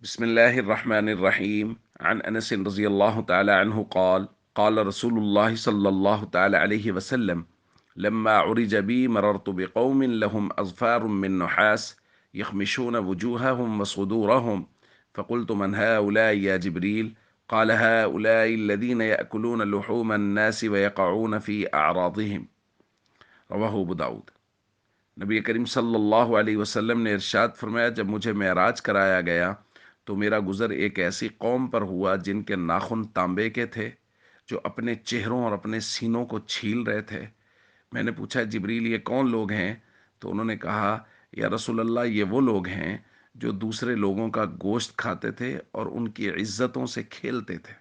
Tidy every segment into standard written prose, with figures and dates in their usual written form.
بسم الله الرحمن الرحيم عن أنس رضي الله تعالى عنه قال قال رسول الله صلى الله تعالى عليه وسلم لما عرج بي مررت بقوم لهم أظفار من نحاس يخمشون وجوههم وصدورهم فقلت من هؤلاء يا جبريل قال هؤلاء الذين يأكلون لحوم الناس ويقعون في أعراضهم رواه أبو داود۔ نبی کریم صلی اللہ علیہ وسلم نے ارشاد فرمایا، جب مجھے معراج کرایا گیا تو میرا گزر ایک ایسی قوم پر ہوا جن کے ناخن تانبے کے تھے، جو اپنے چہروں اور اپنے سینوں کو چھیل رہے تھے۔ میں نے پوچھا جبریل یہ کون لوگ ہیں؟ تو انہوں نے کہا یا رسول اللہ یہ وہ لوگ ہیں جو دوسرے لوگوں کا گوشت کھاتے تھے اور ان کی عزتوں سے کھیلتے تھے۔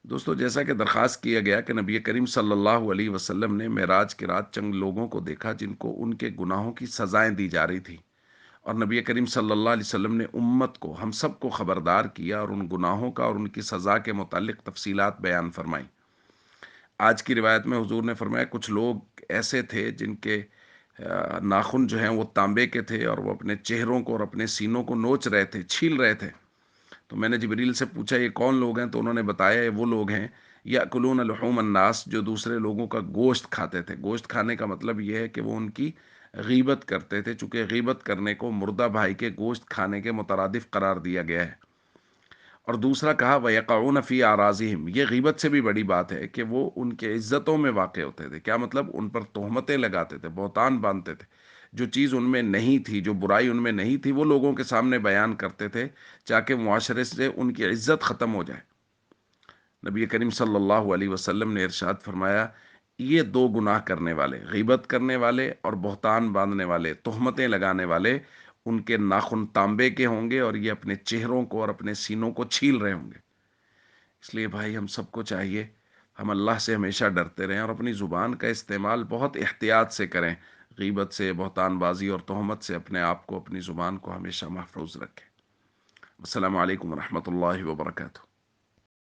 دوستو، جیسا کہ درخواست کیا گیا کہ نبی کریم صلی اللہ علیہ وسلم نے معراج کی رات چند لوگوں کو دیکھا جن کو ان کے گناہوں کی سزائیں دی جا رہی تھی، اور نبی کریم صلی اللہ علیہ وسلم نے امت کو، ہم سب کو خبردار کیا اور ان گناہوں کا اور ان کی سزا کے متعلق تفصیلات بیان فرمائیں۔ آج کی روایت میں حضور نے فرمایا کچھ لوگ ایسے تھے جن کے ناخن جو ہیں وہ تانبے کے تھے اور وہ اپنے چہروں کو اور اپنے سینوں کو نوچ رہے تھے، چھیل رہے تھے۔ تو میں نے جبریل سے پوچھا یہ کون لوگ ہیں؟ تو انہوں نے بتایا یہ وہ لوگ ہیں یاکلون لحوم الناس، جو دوسرے لوگوں کا گوشت کھاتے تھے۔ گوشت کھانے کا مطلب یہ ہے کہ وہ ان کی غیبت کرتے تھے، چونکہ غیبت کرنے کو مردہ بھائی کے گوشت کھانے کے مترادف قرار دیا گیا ہے۔ اور دوسرا کہا وَيَقَعُونَ فِي أَعْرَاضِهِمْ، یہ غیبت سے بھی بڑی بات ہے کہ وہ ان کے عزتوں میں واقع ہوتے تھے۔ کیا مطلب؟ ان پر تہمتیں لگاتے تھے، بہتان باندھتے تھے، جو چیز ان میں نہیں تھی، جو برائی ان میں نہیں تھی، وہ لوگوں کے سامنے بیان کرتے تھے تاکہ معاشرے سے ان کی عزت ختم ہو جائے۔ نبی کریم صلی اللہ علیہ وسلم نے ارشاد فرمایا یہ دو گناہ کرنے والے، غیبت کرنے والے اور بہتان باندھنے والے، تہمتیں لگانے والے، ان کے ناخن تانبے کے ہوں گے اور یہ اپنے چہروں کو اور اپنے سینوں کو چھیل رہے ہوں گے۔ اس لیے بھائی ہم سب کو چاہیے ہم اللہ سے ہمیشہ ڈرتے رہیں اور اپنی زبان کا استعمال بہت احتیاط سے کریں۔ غیبت سے، بہتان بازی اور تہمت سے اپنے آپ کو، اپنی زبان کو ہمیشہ محفوظ رکھیں۔ السلام علیکم ورحمۃ اللہ وبرکاتہ۔